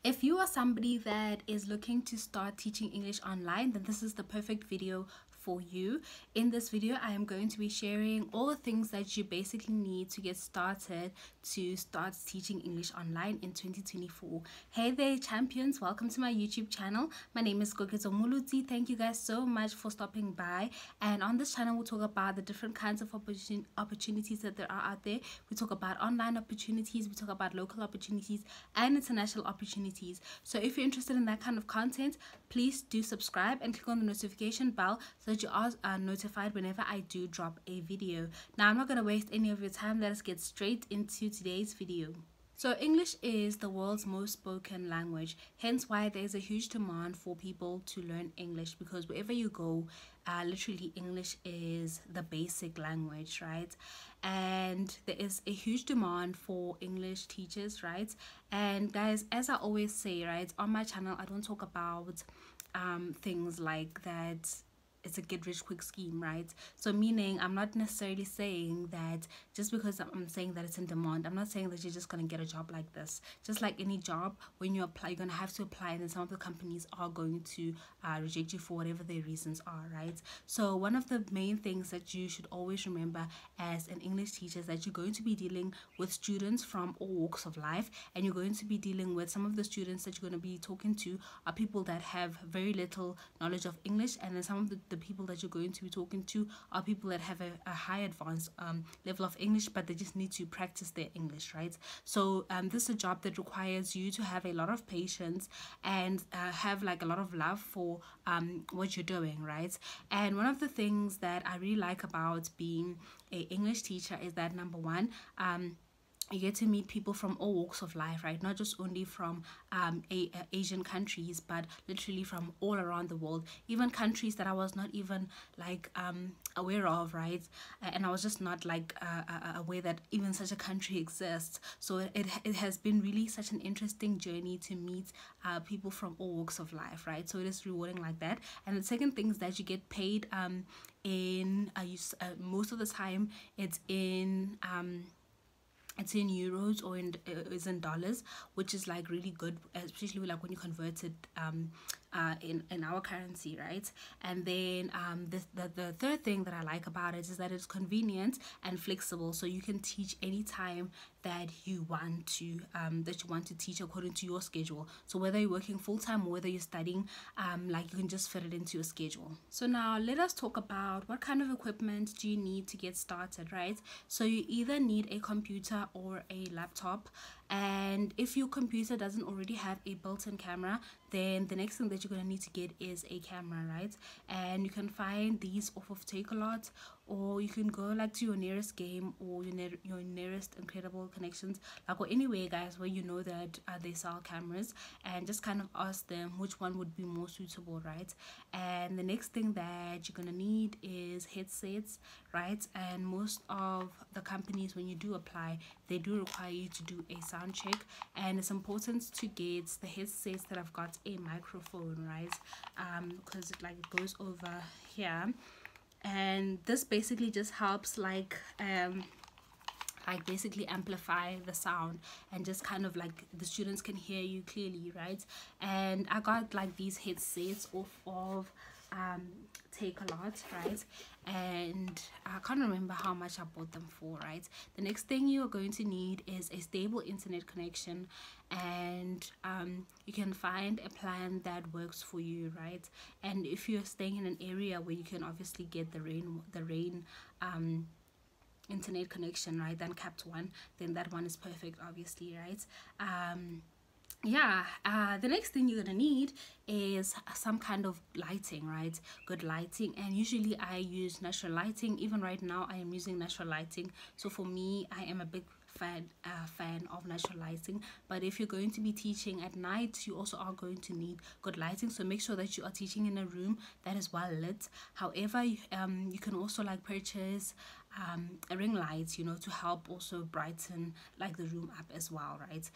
If you are somebody that is looking to start teaching English online, then this is the perfect video for you. In this video, I am going to be sharing all the things that you basically need to get started to start teaching English online in 2024. Hey there, champions. Welcome to my YouTube channel. My name is Gokezo Muluti. Thank you guys so much for stopping by. And on this channel, we'll talk about the different kinds of opportunities that there are out there. We talk about online opportunities, we talk about local opportunities and international opportunities. So if you're interested in that kind of content, please do subscribe and click on the notification bell so that you are notified whenever I do drop a video. Now, I'm not going to waste any of your time. Let us get straight into today's video. So English is the world's most spoken language, hence why there's a huge demand for people to learn English, because wherever you go, literally English is the basic language, right? And there is a huge demand for English teachers, right? And guys, as I always say, right, on my channel, I don't talk about things like that it's a get rich quick scheme, right? So meaning I'm not necessarily saying that just because I'm saying that it's in demand, I'm not saying that you're just going to get a job like this. Just like any job, when you apply, you're going to have to apply, and then some of the companies are going to reject you for whatever their reasons are, right? So one of the main things that you should always remember as an English teacher is that you're going to be dealing with students from all walks of life, and you're going to be dealing with some of the students that you're going to be talking to are people that have very little knowledge of English, and then some of the people that you're going to be talking to are people that have a high advanced level of English, but they just need to practice their English, right? So this is a job that requires you to have a lot of patience and have like a lot of love for what you're doing, right? And one of the things that I really like about being an English teacher is that, number one, you get to meet people from all walks of life, right? Not just only from Asian countries, but literally from all around the world, even countries that I was not even like aware of, right? And I was just not like aware that even such a country exists. So it has been really such an interesting journey to meet people from all walks of life, right? So it is rewarding like that. And the second thing is that you get paid in most of the time it's in euros or is in dollars, which is like really good, especially like when you convert it in our currency, right? And then the third thing that I like about it is that it's convenient and flexible, so you can teach anytime that you want to teach according to your schedule. So whether you're working full-time or whether you're studying, like you can just fit it into your schedule. So now let us talk about what kind of equipment do you need to get started, right? So you either need a computer or a laptop, and if your computer doesn't already have a built-in camera, then the next thing that you're going to need to get is a camera, right? And you can find these off of Takealot, or you can go like to your nearest game or your nearest Incredible Connections, like, or anywhere, guys, where you know that they sell cameras, and just kind of ask them which one would be more suitable, right? And the next thing that you're gonna need is headsets, right? And most of the companies, when you do apply, they do require you to do a sound check, and it's important to get the headsets that have got a microphone, right? Because it like goes over here, and this basically just helps like basically amplify the sound, and just kind of like the students can hear you clearly, right? And I got like these headsets off of Takealot, right? And I can't remember how much I bought them for, right? The next thing you are going to need is a stable internet connection, and you can find a plan that works for you, right? And if you're staying in an area where you can obviously get the rain internet connection, right, then capped one, then that one is perfect, obviously, right? The next thing you're gonna need is some kind of lighting, right? Good lighting, and usually I use natural lighting. Even right now I am using natural lighting, so for me, I am a big fan of natural lighting. But if you're going to be teaching at night, you also are going to need good lighting, so make sure that you are teaching in a room that is well lit. However, you can also like purchase a ring light, you know, to help also brighten like the room up as well, right?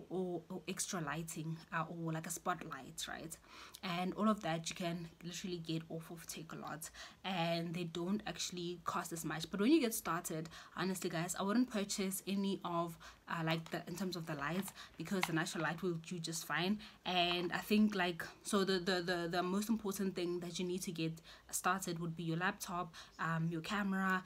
Or extra lighting, or like a spotlight, right? And all of that you can literally get off of Takealot, and they don't actually cost as much. But when you get started, honestly guys, I wouldn't purchase any of like in terms of the lights, because the natural light will do just fine. And I think like, so the most important thing that you need to get started would be your laptop, your camera,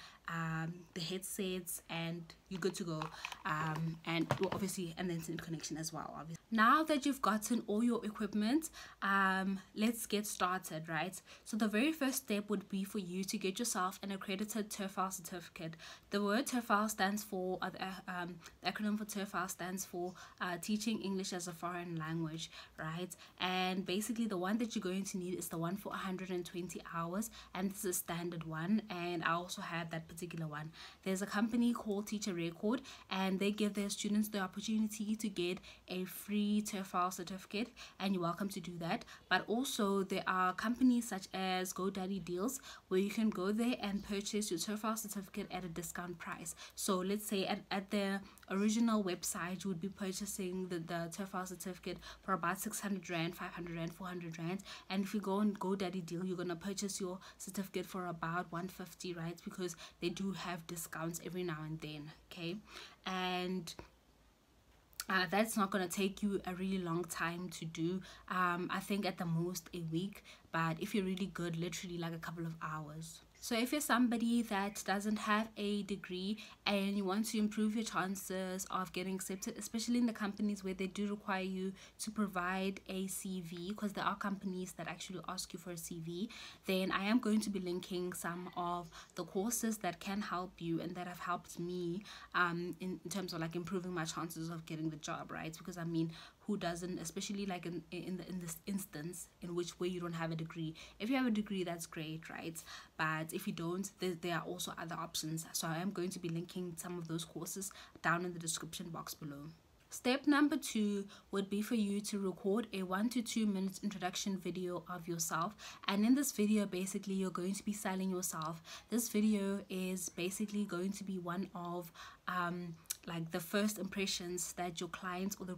the headsets, and you're good to go. And well, obviously an internet connection as well, obviously. Now that you've gotten all your equipment, let's get started, right? So the very first step would be for you to get yourself an accredited TEFL certificate. The word TEFL stands for, the acronym for TEFL stands for Teaching English as a Foreign Language, right? And basically the one that you're going to need is the one for 120 hours, and this is a standard one, and I also have that particular one. There's a company called Teacher Record, and they give their students the opportunity to get a free TEFL certificate, and you're welcome to do that. But also there are companies such as GoDaddy Deals, where you can go there and purchase your TEFL certificate at a discount price. So let's say at the original website you would be purchasing the TEFL certificate for about 600 rand, 500 rand, 400 rand, and if you go on GoDaddy Deal, you're gonna purchase your certificate for about 150, right? Because they do have discounts every now and then, okay? And that's not going to take you a really long time to do. I think at the most a week, but if you're really good, literally like a couple of hours. So if you're somebody that doesn't have a degree and you want to improve your chances of getting accepted, especially in the companies where they do require you to provide a CV, because there are companies that actually ask you for a CV, then I am going to be linking some of the courses that can help you and that have helped me in terms of like improving my chances of getting the job, right? Because I mean, who doesn't, especially like in this instance in which where you don't have a degree. If you have a degree, that's great, right? But if you don't, there are also other options. So I am going to be linking some of those courses down in the description box below. Step number 2 would be for you to record a 1 to 2 minute introduction video of yourself, and in this video basically you're going to be selling yourself. This video is basically going to be one of like the first impressions that your clients or the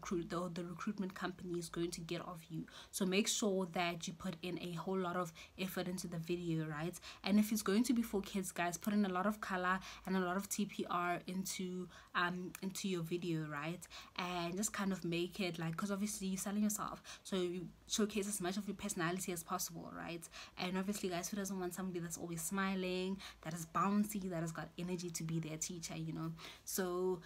recruitment company is going to get of you. So make sure that you put in a whole lot of effort into the video, right? And if it's going to be for kids, guys, put in a lot of color and a lot of TPR into your video, right? And just kind of make it like, because obviously you're selling yourself, so you showcase as much of your personality as possible, right? And obviously, guys, who doesn't want somebody that's always smiling, that is bouncy, that has got energy to be their teacher, you know? So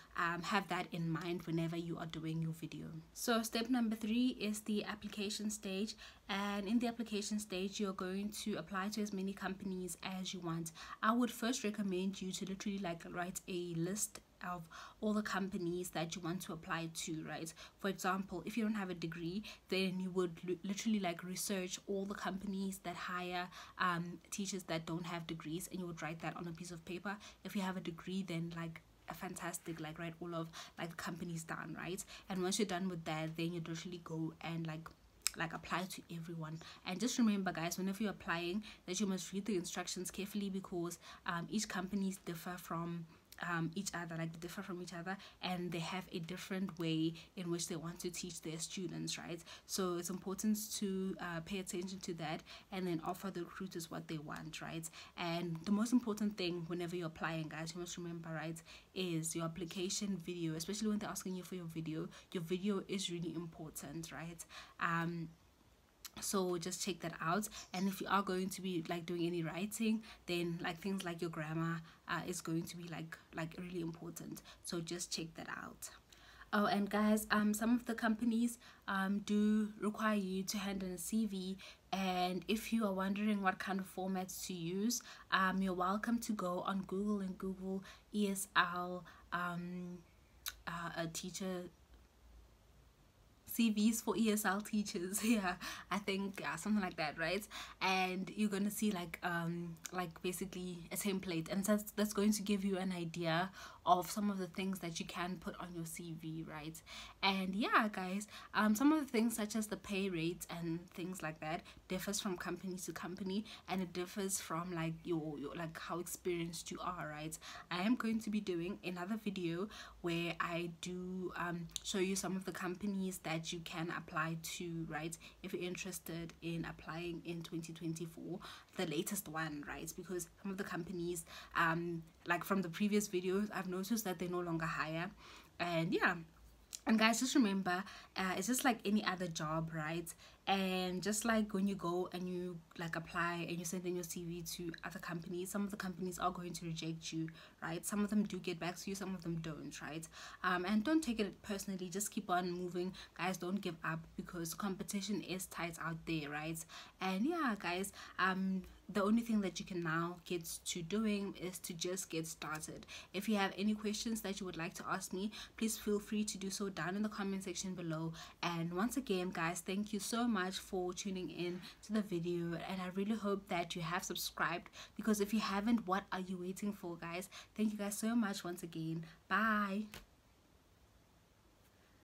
have that in mind whenever you are doing your video. So step number 3 is the application stage, and in the application stage you're going to apply to as many companies as you want. I would first recommend you to literally like write a list of all the companies that you want to apply to, right? For example, if you don't have a degree, then you would literally like research all the companies that hire teachers that don't have degrees, and you would write that on a piece of paper. If you have a degree, then like a fantastic, like write all of like the companies down, right? And once you're done with that, then you literally go and like apply to everyone. And just remember, guys, whenever you're applying, that you must read the instructions carefully, because each companies differ from each other, like they differ from each other, and they have a different way in which they want to teach their students, right? So it's important to pay attention to that and then offer the recruiters what they want, right? And the most important thing whenever you're applying, guys, you must remember, right, is your application video. Especially when they're asking you for your video is really important, right? So just check that out. And if you are going to be like doing any writing, then like things like your grammar is going to be like really important, so just check that out. Oh, and guys, some of the companies do require you to hand in a CV, and if you are wondering what kind of formats to use, you're welcome to go on Google and Google ESL a teacher CVs for ESL teachers. Yeah, I think something like that, right? And you're gonna see like basically a template, and that's going to give you an idea of some of the things that you can put on your CV, right? And yeah, guys, some of the things such as the pay rates and things like that differs from company to company, and it differs from like your like how experienced you are, right? I am going to be doing another video where I do show you some of the companies that you can apply to, right, if you're interested in applying in 2024, the latest one, right? Because some of the companies like from the previous videos, I've noticed that they no longer hire. And yeah, and guys, just remember, it's just like any other job, right? And just like when you go and you like apply and you send in your CV to other companies, some of the companies are going to reject you, right? Some of them do get back to you, some of them don't, right? And don't take it personally, just keep on moving, guys. Don't give up, because competition is tight out there, right? And yeah, guys, the only thing that you can now get to doing is to just get started. If you have any questions that you would like to ask me, please feel free to do so down in the comment section below. And once again, guys, thank you so much for tuning in to the video, and I really hope that you have subscribed, because if you haven't, what are you waiting for, guys? Thank you guys so much once again. Bye.